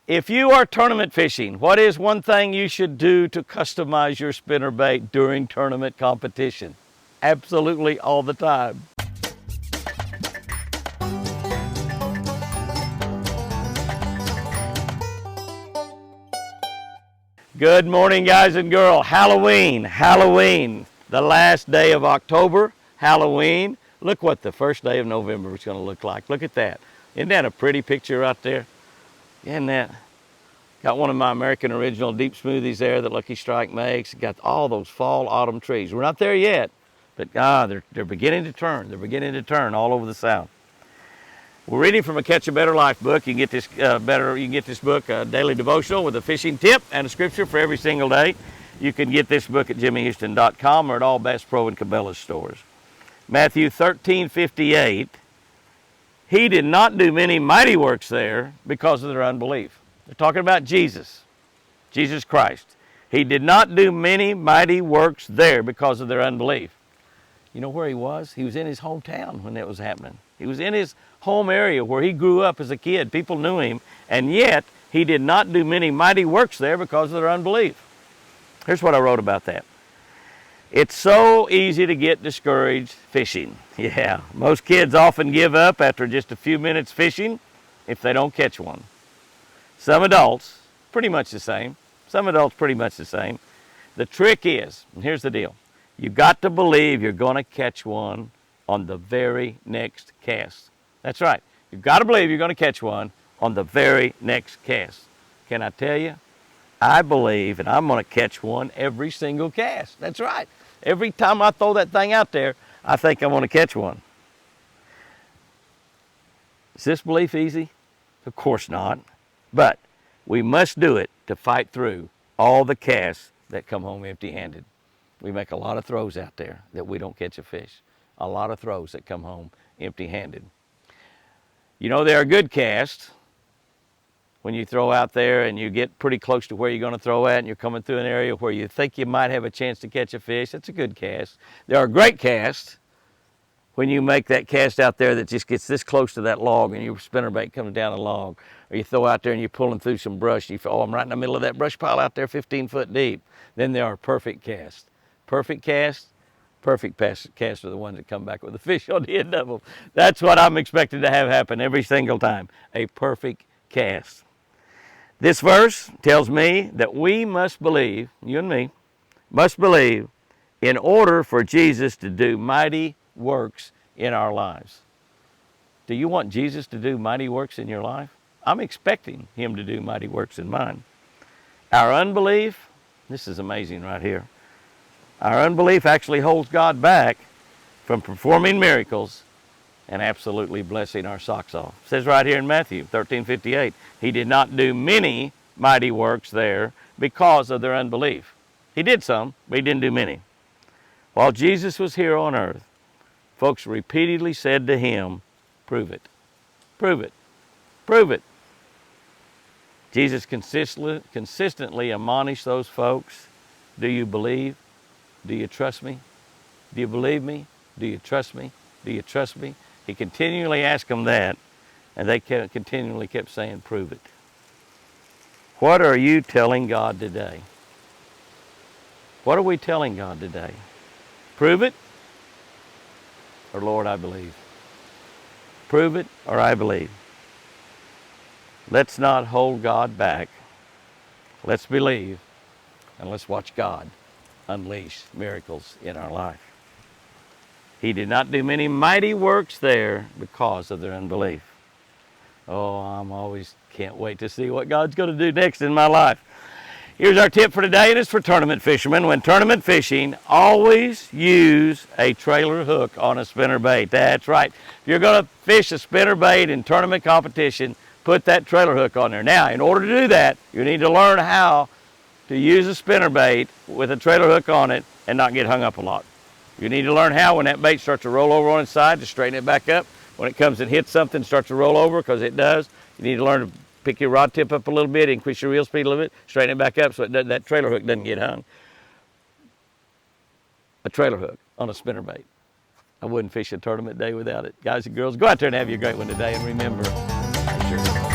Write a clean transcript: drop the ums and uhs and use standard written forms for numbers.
If you are tournament fishing, what is one thing you should do to customize your spinnerbait during tournament competition? Absolutely all the time. Good morning, guys and girls. Halloween, the last day of October, Halloween. Look what the first day of November is going to look like. Look at that. Isn't that a pretty picture right there? Isn't that? Got one of my American Original deep smoothies there that Lucky Strike makes. Got all those fall, autumn trees. We're not there yet, but they're beginning to turn. They're beginning to turn all over the South. We're reading from a Catch a Better Life book. You can get this book, Daily Devotional, with a fishing tip and a scripture for every single day. You can get this book at jimmyhouston.com or at all Bass Pro and Cabela's stores. Matthew 13:58. He did not do many mighty works there because of their unbelief. They're talking about Jesus Christ. He did not do many mighty works there because of their unbelief. You know where he was? He was in his hometown when that was happening. He was in his home area where he grew up as a kid. People knew him, and yet he did not do many mighty works there because of their unbelief. Here's what I wrote about that. It's so easy to get discouraged fishing. Yeah, most kids often give up after just a few minutes fishing if they don't catch one. Some adults, pretty much the same. The trick is, and here's the deal, you got to believe you're going to catch one on the very next cast. That's right. You've got to believe you're going to catch one on the very next cast. Can I tell you? I believe, and I'm going to catch one every single cast. That's right. Every time I throw that thing out there, I think I'm going to catch one. Is this belief easy? Of course not. But we must do it to fight through all the casts that come home empty-handed. We make a lot of throws out there that we don't catch a fish. A lot of throws that come home empty-handed. You know, there are good casts when you throw out there and you get pretty close to where you're going to throw at and you're coming through an area where you think you might have a chance to catch a fish. That's a good cast. There are great casts when you make that cast out there that just gets this close to that log and your spinnerbait comes down the log. Or you throw out there and you're pulling through some brush. You feel, oh, I'm right in the middle of that brush pile out there 15 foot deep. Then there are perfect casts. Perfect casts are the ones that come back with a fish on the end of them. That's what I'm expecting to have happen every single time. A perfect cast. This verse tells me that we must believe, you and me, must believe in order for Jesus to do mighty works in our lives. Do you want Jesus to do mighty works in your life? I'm expecting him to do mighty works in mine. Our unbelief, this is amazing right here. Our unbelief actually holds God back from performing miracles and absolutely blessing our socks off. It says right here in Matthew 13:58, he did not do many mighty works there because of their unbelief. He did some, but he didn't do many. While Jesus was here on earth, folks repeatedly said to him, prove it, prove it, prove it. Jesus consistently admonished those folks, do you believe? Do you trust me? Do you believe me? Do you trust me? Do you trust me? He continually asked them that, and they continually kept saying, prove it. What are you telling God today? What are we telling God today? Prove it, or Lord, I believe. Prove it, or I believe. Let's not hold God back. Let's believe, and let's watch God unleash miracles in our life. He did not do many mighty works there because of their unbelief. Oh, I'm always can't wait to see what God's going to do next in my life. Here's our tip for today, and it's for tournament fishermen. When tournament fishing, always use a trailer hook on a spinnerbait. That's right. If you're going to fish a spinnerbait in tournament competition, put that trailer hook on there. Now, in order to do that, you need to learn how to use a spinnerbait with a trailer hook on it and not get hung up a lot. You need to learn how, when that bait starts to roll over on its side, to straighten it back up. When it comes and hits something, starts to roll over, because it does. You need to learn to pick your rod tip up a little bit, increase your reel speed a little bit, straighten it back up so that trailer hook doesn't get hung. A trailer hook on a spinnerbait. I wouldn't fish a tournament day without it. Guys and girls, go out there and have your great one today, and remember, make sure